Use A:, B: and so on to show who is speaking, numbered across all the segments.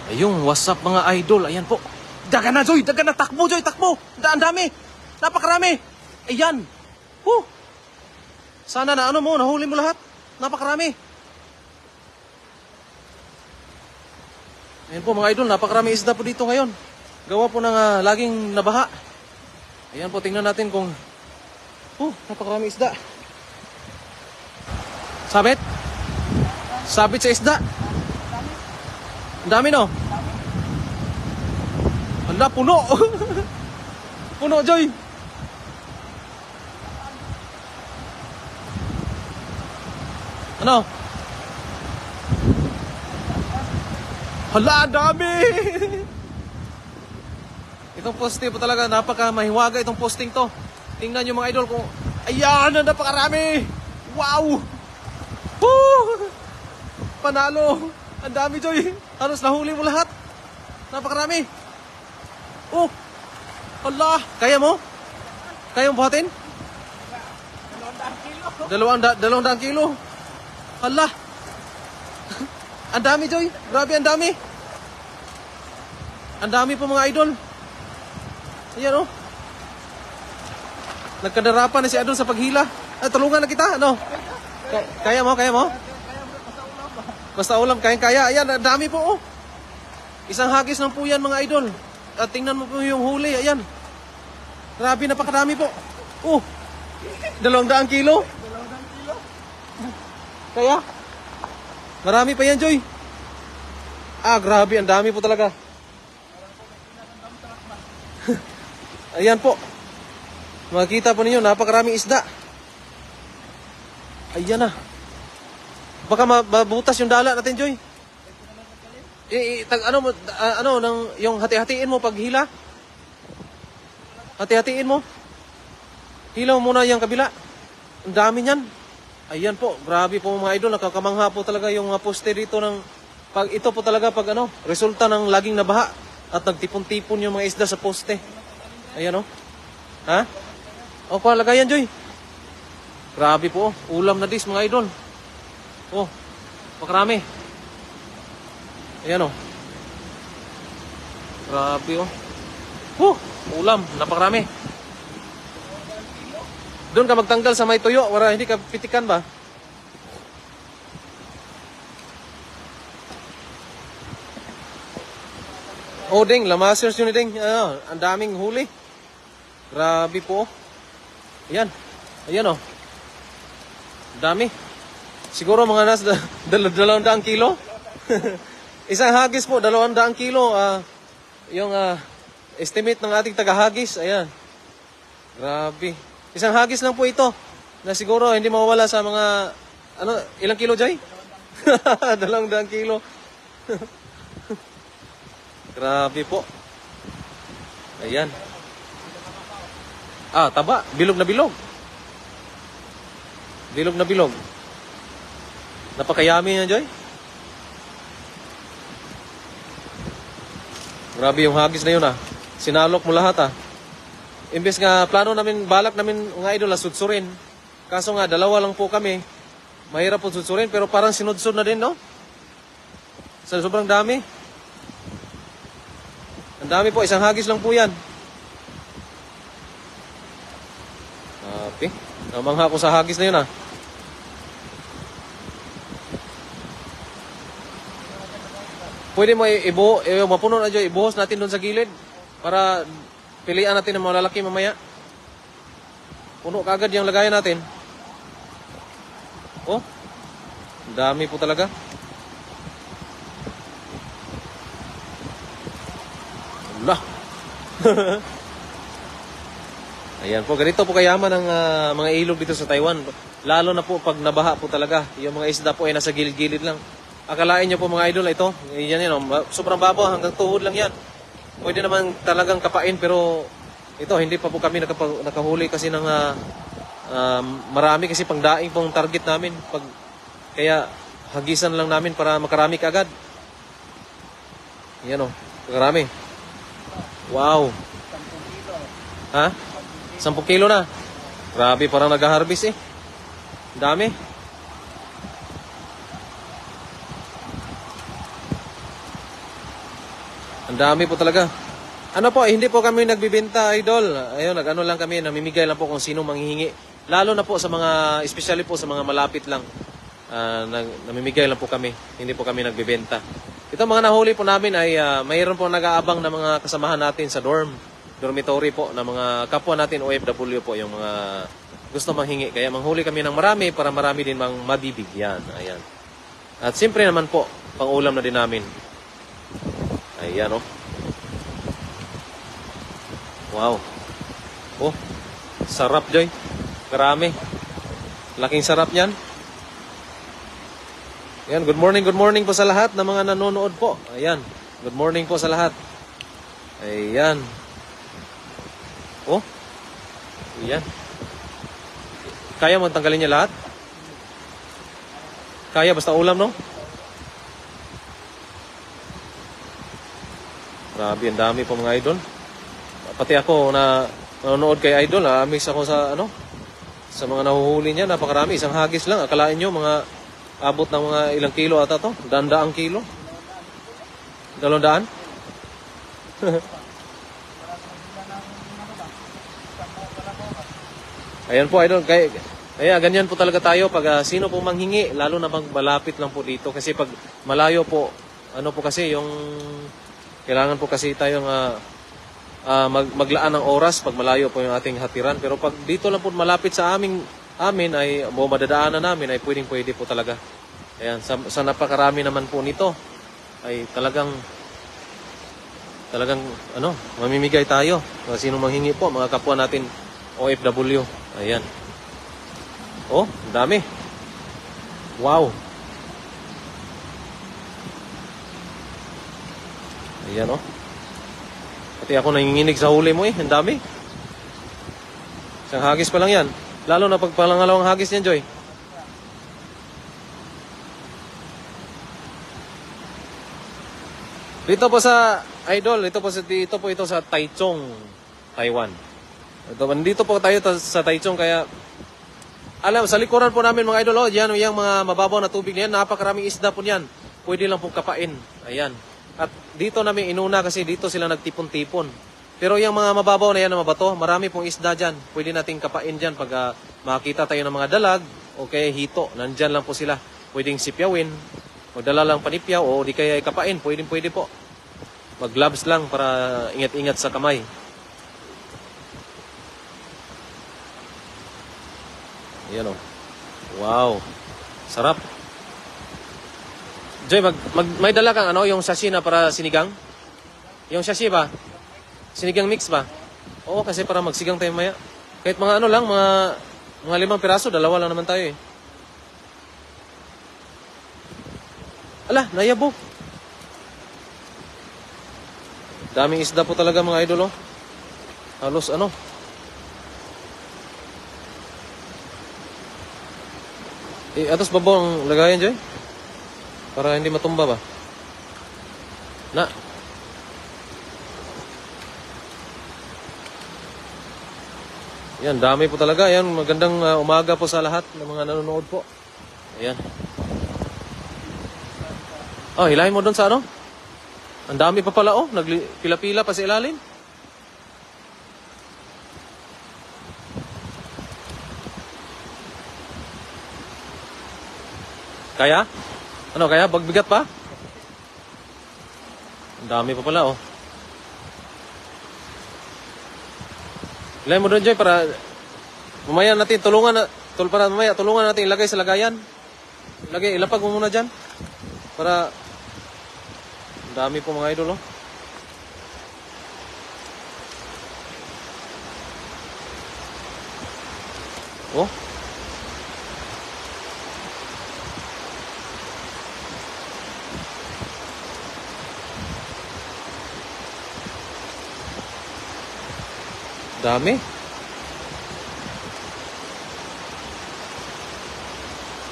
A: Ayun, what's up mga idol? Ayan po. Dagan na, Joy! Dagan na! Takbo, Joy! Takbo! Ang dami! Napakarami! Ayan! Sana na ano mo, nahuli mo lahat. Napakarami. Ayan po mga idol, napakarami isda po dito ngayon. Gawa po ng laging nabaha. Ayan po, tingnan natin kung... napakarami isda. Sabit? Sabit sa isda. Ang dami no? Hala, puno. Puno, Joy. Ano? Hala, ang dami. Itong poste po talaga, napaka-mahiwaga itong posting to. Tingnan nyo mga idol kung... Ayan, napakarami. Wow. Panalo. Ang dami, Joy. Halos nahuli mo lahat. Napakarami. Hala. Kaya mo? Kaya mo buhatin? 200 kilo. Hala. Ang dami, Joy. Grabe, ang dami. Ang dami po mga idol. Ayan, Nagkadarapan na si Adol sa paghila. Tulungan na kita, ano? Kaya mo? Basta ulam, kaya. Ayan, ang dami po, Isang hagis lang po yan, mga idol. At tingnan mo po yung huli, ayan. Grabe, napakadami po. 200 kilo. Kaya, marami pa yan, Joy. Grabe, ang dami po talaga. Ayan po. Makikita po ninyo, napakaraming isda. Ayan na. Baka mabutas yung dala natin, Joy. Yung hati-hatiin mo pag hila. Hati-hatiin mo. Hilaw muna yung kabila. Ang dami niyan. Ayan po, grabe po mga idol. Nakakamangha po talaga yung poste dito ng... ito po talaga resulta ng laging nabaha. At nagtipon-tipon yung mga isda sa poste. Ayan Ha? Lagayan, Joy. Grabe po, ulam na dis mga idol. Pakarami. Ayan Grabe ulam, napakarami. Doon ka magtanggal sa may tuyo para hindi ka pitikan ba? Ding, lamasers yun ding. Ang daming huli. Grabe po. Ayan, dami. Siguro mga nasa 200 kilo. Isang hagis po, 200 kilo. Yung estimate ng ating tagahagis. Ayan. Grabe. Isang hagis lang po ito. Na siguro hindi mawawala sa mga... ilang kilo, Jay? 200 kilo. Grabe po. Ayan. Taba. Bilog na bilog. Bilog na bilog. Napakayami yan, Joy. Grabe yung hagis na yun, Sinalok mo lahat, Imbes nga, balak namin, mga idol, sudsurin. Kaso nga, 2 lang po kami. Mahirap po sudsurin, pero parang sinudsud na din, no? Sa sobrang dami. Ang dami po, isang hagis lang po yan. Namangha ko sa hagis na yun, Pwede mo mapuno na dyan, ibuhos natin doon sa gilid para pilian natin ng malalaki mamaya. Puno kagad yung lagayan natin. Dami po talaga. Wala. Ayan po, ganito po kayaman ang mga ilog dito sa Taiwan. Lalo na po pag nabaha po talaga. Yung mga isda po ay nasa gilid-gilid lang. Akalain nyo po mga idol, ito. Yan sobrang babo, hanggang tuhod lang yan. Pwede naman talagang kapain, pero ito, hindi pa po kami nakahuli kasi ng marami kasi pangdaing pong target namin. Kaya hagisan lang namin para makarami kaagad. Yan makarami. Wow. 10 kilo na. Grabe, parang nag-harvest Dami. Ang dami po talaga. Ano po, hindi po kami nagbibenta, idol. Ayun, nag-ano lang kami, namimigay lang po kung sino manghihingi. Lalo na po sa mga, especially po sa mga malapit lang. Namimigay lang po kami. Hindi po kami nagbibenta. Ito mga nahuli po namin ay mayroon po nag-aabang na mga kasamahan natin sa dormitory po, na mga kapwa natin OFW po, yung mga gusto manghingi. Kaya manghuli kami ng marami para marami din mang mabibigyan. Ayan. At siyempre naman po, pang-ulam na din namin. Ayan, oh. Wow. Oh, sarap, Joy. Karami. Laking sarap yan. Ayan, good morning po sa lahat ng mga nanonood po. Ayan, good morning po sa lahat. Ayan. Oh, ayan. Kaya mo tanggalin niya lahat? Kaya, basta ulam, no? Grabe, ang dami po mga idol. Pati ako na nanonood kay idol, na-amaze ako sa sa mga nahuhuli niya. Napakarami, isang hagis lang. Akalain nyo, mga abot ng mga ilang kilo ata to. Dandaang kilo. 200? Ayan po, idol. Kaya ganyan po talaga tayo pag sino po manghingi, lalo na pag malapit lang po dito. Kasi pag malayo po, ano po kasi yung kailangan po kasi tayong maglaan ng oras pag malayo po yung ating hatiran. Pero pag dito lang po malapit sa amin ay madadaanan namin ay pwede po talaga. Ayan, sa napakarami naman po nito ay talagang mamimigay tayo. Sino manghingi po, mga kapwa natin OFW. Ayan. Oh, dami. Wow. Ayan, oh. Pati ako nanginginig sa huli mo, ang dami. Isang hagis pa lang yan. Lalo na pag palangalawang hagis niyan, Joy. Dito po sa idol, ito sa Taichung, Taiwan. Dito po tayo sa Taichung, kaya sa likuran po namin mga idol, yan yung mga mababaw na tubig niyan, napakaraming isda po niyan. Pwede lang po kapain. Ayan. At dito namin inuna kasi dito sila nagtipon-tipon. Pero yung mga mababaw na yan na mabato, marami pong isda dyan. Pwede nating kapain dyan pag makakita tayo ng mga dalag o kaya hito. Nandyan lang po sila. Pwedeng sipyawin, magdala lang panipyaw o di kaya kapain. Pwede po. Mag-gloves lang para ingat-ingat sa kamay. Ayan o. Wow. Sarap. Joy, may dala kang yung sashi na para sinigang? Yung sashi ba? Sinigang mix ba? Oo, kasi para magsigang tayo maya. Kahit mga mga 5 piraso, 2 lang naman tayo eh. Ala, nayabo. Daming isda po talaga mga idol, oh. Halos atos babaw ang lagayan, Joy? Para hindi matumba ba? Na. Yan, dami po talaga. Yan, magandang umaga po sa lahat ng mga nanonood po. Ayan. Oh, hilahin mo doon sa Ang dami pa pala, oh. Nagpila-pila pa sa ilalim. Kaya? Kaya? Bagbigat pa? Ang dami pa pala, oh. Ilagay mo doon, Joy, para mamaya natin, tulungan natin ilagay sa lagayan. Ilapag mo muna dyan. Para, ang dami po mga idol, oh. Oh. Dami.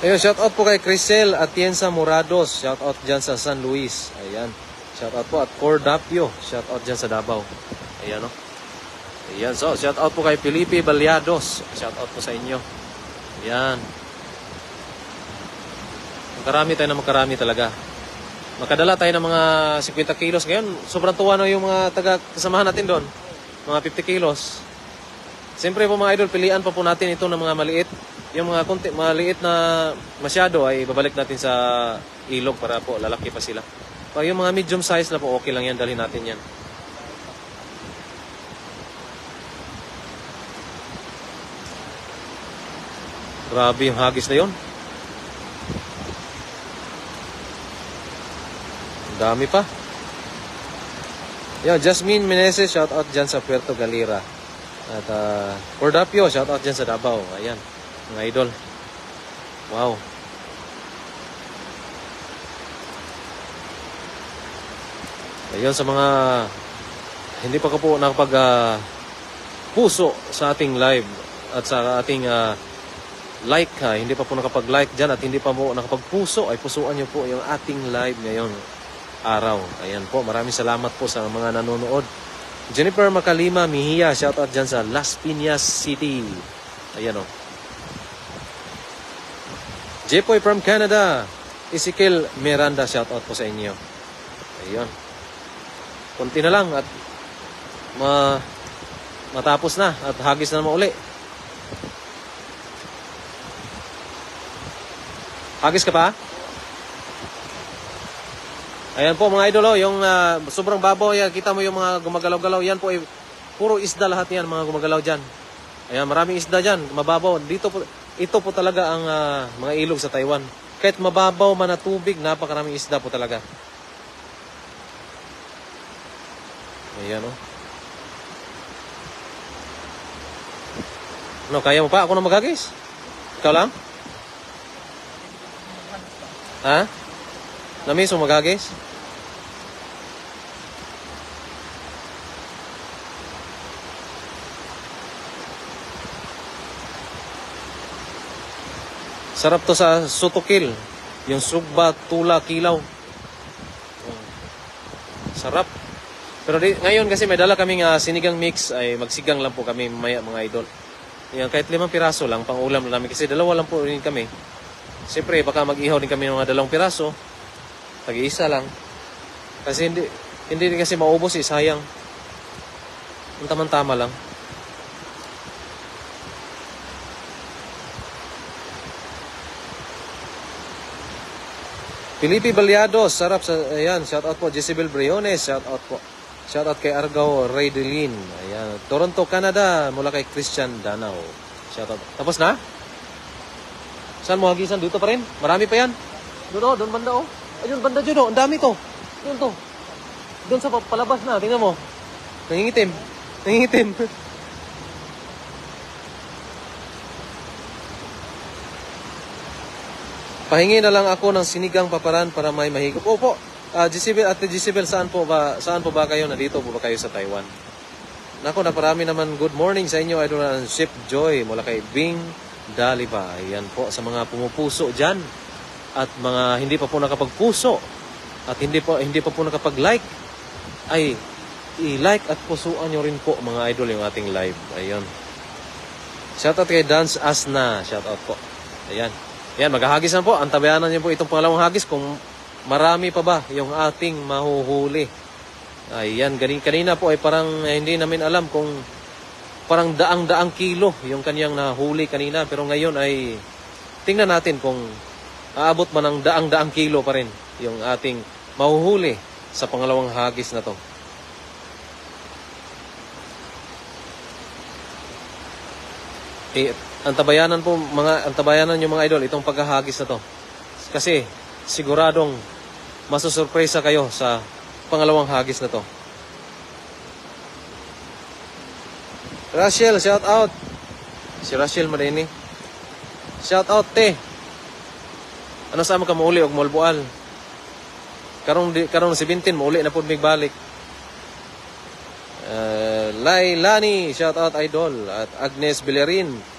A: Ayun, shout out po kay Crisel Atienza Morados. Shout out dyan sa San Luis. Ayan. Shout out po at Cordapio. Shout out dyan sa Davao. Ayan, o. Ayan, so shout out po kay Felipe Baliados. Shout out po sa inyo. Ayan. Magkarami tayo na magkarami talaga. Makadala tayo ng mga 50 kilos. Ngayon, sobrang tuwa na yung mga taga-kasamahan natin doon. Mga 50 kilos. Siyempre po mga idol, pilian pa po natin ito ng mga maliit. Yung mga maliit na masyado ay babalik natin sa ilog para po lalaki pa sila. Pag yung mga medium size na po, okay lang yan. Dalhin natin yan. Grabe yung hagis na yun. Dami pa. Yo, Jasmine Meneses, shout out dyan sa Puerto Galera. At Cordapio, shout out dyan sa Davao. Ayan, mga idol. Wow. Ayun sa mga hindi pa ka po nakapag puso sa ating live at sa ating like hindi pa po nakapag-like dyan at hindi pa po nakapag-puso, ay pusuan nyo po yung ating live ngayon araw. Ayan po, maraming salamat po sa mga nanonood. Jennifer Macalima Mihia, shout out dyan sa Las Piñas City. Ayan o. Jepoy from Canada. Ezekiel Miranda, shout out po sa inyo. Ayun. Kunti na lang at matapos na at hagis na naman uli. Hagis ka pa? Ayan po mga idol, yung sobrang babaw, yan, kita mo yung mga gumagalaw-galaw, yan po, puro isda lahat yan, mga gumagalaw dyan. Ayan, maraming isda dyan, mababaw. Dito po, ito po talaga ang mga ilog sa Taiwan. Kahit mababaw man na tubig, napakaraming isda po talaga. Ayan o. Ano, kaya mo pa? Ako na maghagis? Ikaw lang? Ha? Namiss mo maghagis? Sarap to sa sutokil. Yung sugba, tula, kilaw. Sarap. Pero ngayon kasi may dala kaming sinigang mix, ay magsigang lang po kami mamaya mga idol. Yan, kahit 5 piraso lang, pang ulam na namin. Kasi 2 lang po rin kami. Siyempre, baka mag-ihaw din kami ng mga 2 piraso. Tag-iisa lang. Kasi hindi din kasi maubos sayang. Ang tama-tama lang. Felipe Baliados, sarap sa, ayan, shout out po. Jezebel Briones, shout out po. Shout out kay Argao Raydelin. Ayan, Toronto, Canada, mula kay Christian Danao. Shout out. Tapos na? Saan mo hagisan? Dito pa rin? Marami pa yan. Doon banda oh. Ayun, banda dyan oh. Ang dami to. Doon to. Doon sa palabas na. Tingnan mo. Nangingitim. Nangingitim. Pahingi na lang ako ng sinigang paparan para may mahigop. Opo. Jezebel, Ate Jezebel, saan po ba kayo? Nandito po ba kayo sa Taiwan? Nako, naparami naman. Good morning sa inyo. Idol na Ship Joy mula kay Bing Daliba. Ayan po sa mga pumupuso dyan. At mga hindi pa po nakapagpuso. At hindi pa po nakapag-like. Ay, i-like at pusuan nyo rin po mga idol yung ating live. Ayun. Shoutout kay Dance Asna. Shoutout po. Ayan. Ayan, maghahagis na po. Antabayanan niyo po itong pangalawang hagis kung marami pa ba yung ating mahuhuli. Ayan, kanina po ay parang hindi namin alam kung parang daang kilo yung kanyang nahuli kanina. Pero ngayon ay tingnan natin kung aabot man ng daang kilo pa rin yung ating mahuhuli sa pangalawang hagis na to. Antabayanan yung mga idol itong paghahagis na to. Kasi siguradong masusurpresa kayo sa pangalawang hagis na to. Rachel, shout out. Si Rachel Marini. Shout out te. Ano sa mo ka mauli og molbual? Karong 17 mauli na pud mig balik. Lailani, shout out idol. At Agnes Bellerin.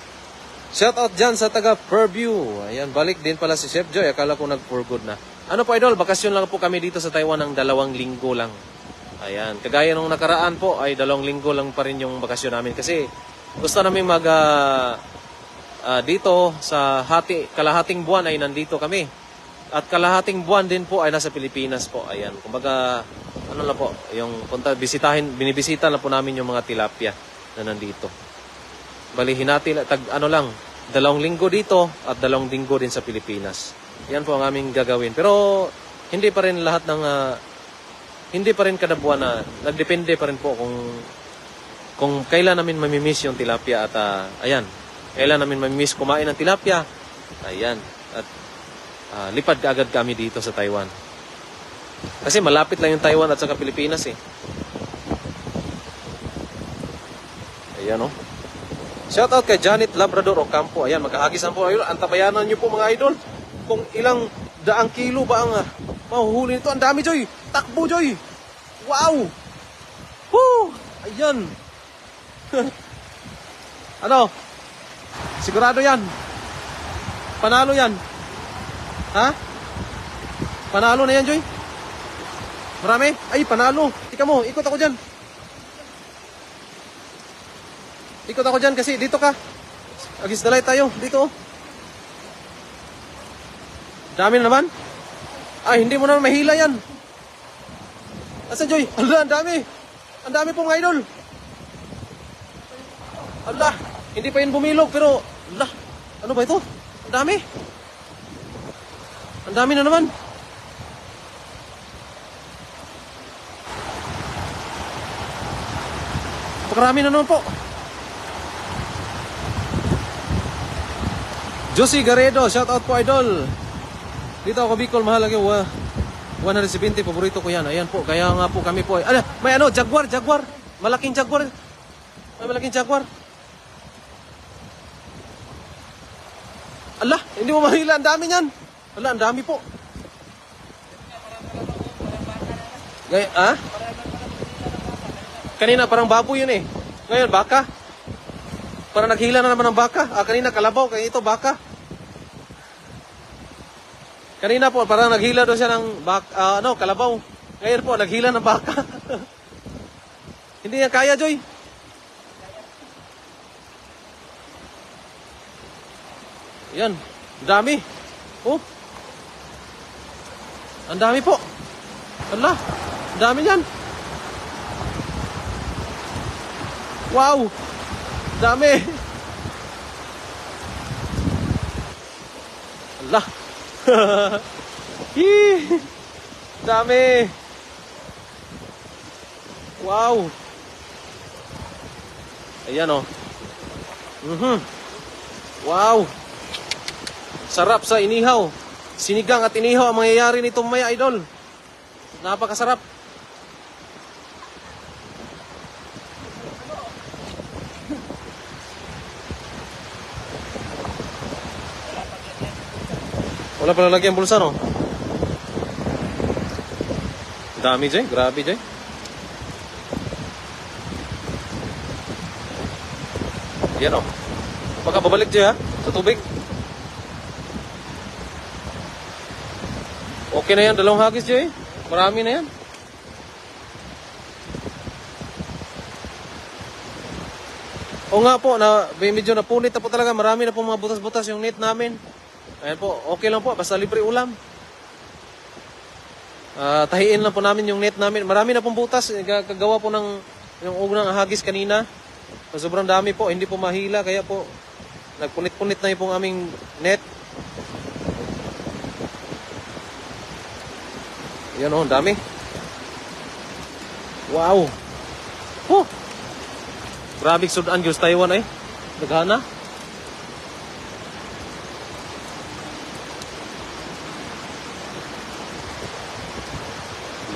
A: Shout out dyan sa taga Fairview. Ayan, balik din pala si Chef Joy. Akala ko nag-for good na. Ano po idol, bakasyon lang po kami dito sa Taiwan ng 2 linggo lang. Ayan, kagaya nung nakaraan po ay 2 linggo lang pa rin yung bakasyon namin. Kasi gusto namin dito sa kalahating buwan ay nandito kami. At kalahating buwan din po ay nasa Pilipinas po. Ayan, kumbaga, ano lang po, yung binibisita lang po namin yung mga tilapia na nandito. Balihin natin, ano lang, 2 linggo dito at 2 linggo din sa Pilipinas. Yan po ang aming gagawin. Pero, hindi pa rin lahat ng, hindi pa rin kada buwan na, nagdepende pa rin po kung kailan namin mamimiss yung tilapia at, ayan, kailan namin mamimiss kumain ng tilapia. Ayan, at lipad kaagad kami dito sa Taiwan. Kasi malapit lang yung Taiwan at saka Pilipinas eh. Ayan oh. Shout out kay Janet Labrador Ocampo. Ayan, magkahagisan po. Ayun, antabayanan nyo po mga idol. Kung ilang daang kilo ba ang mahuhuli nito. Ang dami, Joy. Takbo, Joy. Wow. Woo. Ayan. Ano? Sigurado yan. Panalo yan. Ha? Panalo na yan, Joy? Marami? Ay, panalo. Tika mo, ikot ako dyan. Ikot ako dyan kasi dito ka. Agis dalay tayo. Dito. Dami na naman. Ay, hindi mo naman mahila yan. Asan, Joy? Ala, ang dami. Ang dami po mga idol. Ala, hindi pa yun bumilog pero, ala, ano ba ito? Ang dami. Ang dami na naman. Pakarami na naman po. Josie Garedo, shout out po idol. Dito ako Bicol, mahal lagi. 170, paborito ko yan. Ayan po, kaya nga po kami po. Ala, may ano, jaguar. Malaking jaguar. May malaking jaguar. Ala, hindi mo mahila. Ang dami niyan. Ala, ang dami po. Kanina parang baboy yun eh. Ngayon, baka. Parang naghila na naman ng baka. Kanina kalabaw, kaya ito baka. Kanina po, parang naghila doon siya ng kalabaw. Ngayon po, naghila ng baka. Hindi yan kaya, Joy. Yan, dami. Oh. Ang dami po. Ala, dami yan. Wow, dami. Ala. Dami. Wow. Ayan oh. Wow. Sarap sa inihaw. Sinigang at inihaw ang mangyayari nito mga idol. Napakasarap. Wala pala lagi ang bulsa, no? Dami, Jay. Grabe, Jay. Yan, oh. Baka babalik, Jay, ha? Sa tubig. Okay na yan. 2 hagis, Jay. Marami na yan. O nga po, medyo napunit na po talaga. Marami na po mga butas-butas yung net namin. Ayan po, okay lang po, basta libre ulam. Tahiin lang po namin yung net namin. Marami na pong butas, kagawa po ng yung unang hagis kanina. Sobrang dami po, hindi po mahila, kaya po nagpunit-punit na yung pong aming net. Yan o, dami. Wow. Oh. Grabe sudan yung Taiwan eh. Naghana.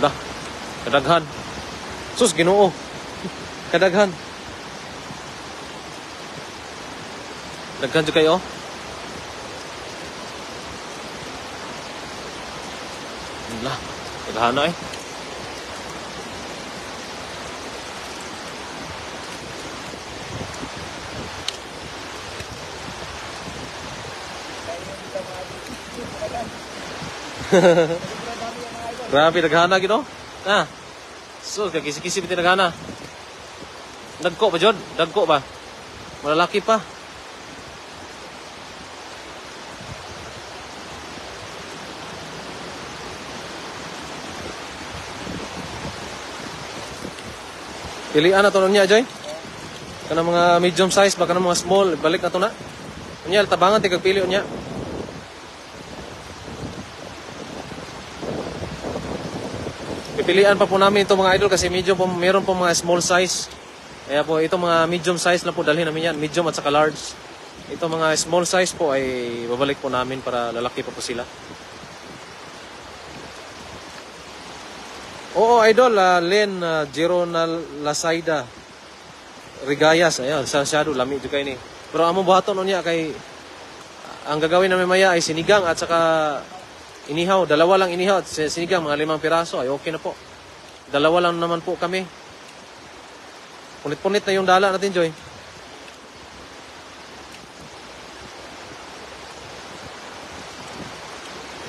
A: Lah, kadaghan. Sus, Ginoo. Kadaghan. Daghan jud kayo. Lah, kadaghan na eh. Grabe, naghana gino. So, kagisi-kisi biti naghana. Dagko ba, Jod? Dagko ba? Malalaki pa. Pilian na to niya, Joy. Kanang mga medium size, baka ng mga small, balik na to na. Unya, tabangan, tigag pili niya. Pipilian pa po namin ito mga idol kasi medyo po, meron po mga small size. Kaya po, ito mga medium size na po dalhin namin yan. Medium at saka large. Ito mga small size po ay babalik po namin para lalaki pa po sila. Oo, idol, Len, Jero na Lasaida, Rigayas, ayan, masyado, lami juga ini. Pero amo buhaton niya kay, ang gagawin namin maya ay sinigang at saka inihaw. Dalawa lang inihaw at sinigang, mga 5 piraso, ay okay na po. Dalawa lang naman po kami. Punit-punit na yung dala natin, Joy.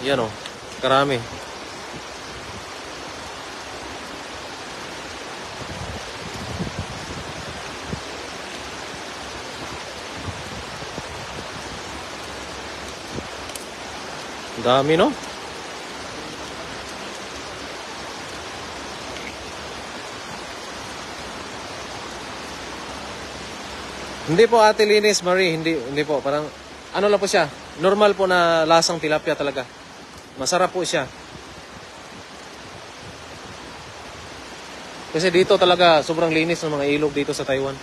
A: Yan o, karami. Dami, no? Hindi po, Ate Linis Marie, hindi po. Parang, ano lang po siya, normal po na lasang tilapia talaga. Masarap po siya. Kasi dito talaga, sobrang linis ng mga ilog dito sa Taiwan.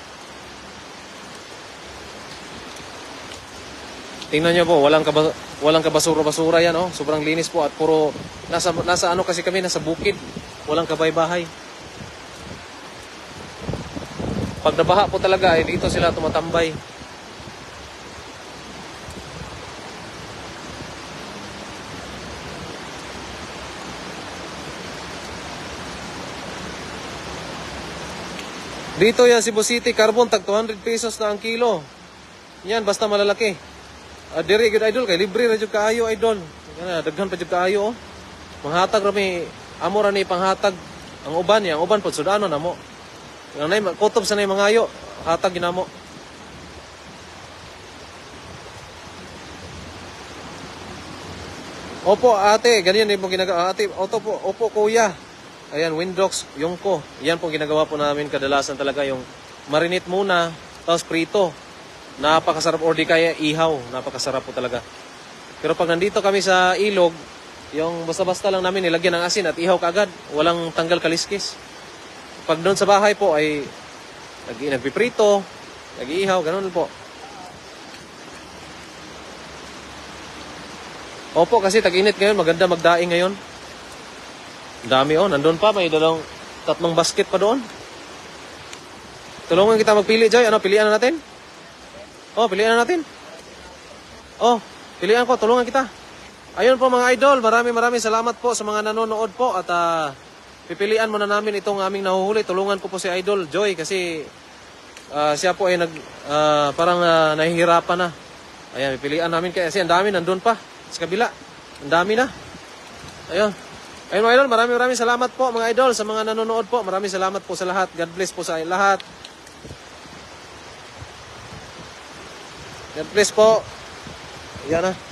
A: Tingnan nyo po, walang kabasura-basura yan, oh. Sobrang linis po at puro, nasa ano kasi kami, nasa bukid. Walang kabay-bahay. Pag nabaha po talaga, eh, dito sila tumatambay. Dito yan, Cebu City, carbon, tag 200 pesos na ang kilo. Yan, basta malalaki. Diri gud idol kay libre ra jud kaayo idol. Daghan pa jud kaayo oh. Manghatag ra mi amo ra ni panghatag ang uban niya, ang uban pod sudano namo. Yang nay kutob sa nay mangayo, hatag ginamo. Opo ate, ganyan din po ginagawa. Ate, opo kuya. Ayan, Windox, yung ko. Yan po ginagawa po namin kadalasan talaga yung marinate muna, tapos prito. Napakasarap or di kaya ihaw. Napakasarap po talaga. Pero pag nandito kami sa ilog, yung basta-basta lang namin nilagyan ng asin at ihaw kaagad. Walang tanggal kaliskis. Pag doon sa bahay po ay nagpiprito, nag-iihaw, ganun po. Opo, kasi tag-init ngayon. Maganda magdaing ngayon. Dami oh. Nandun pa. May 3 basket pa doon. Tulungan kita magpili, Joy. Ano, pilihan na natin? Oh, pilihan na natin. Oh, pilihan ko, tulungan kita. Ayun po mga idol, maraming salamat po sa mga nanonood po at pipilian muna namin itong aming nahuhuli. Tulungan ko po si Idol Joy kasi siya po ay parang nahihirapan na. Ayan, pipilian namin kasi ang dami nandun pa sa kabila. Ang dami na. Ayun. Ayun mga idol, maraming salamat po mga idol sa mga nanonood po. Maraming salamat po sa lahat. God bless po sa lahat. God bless po. Yan na.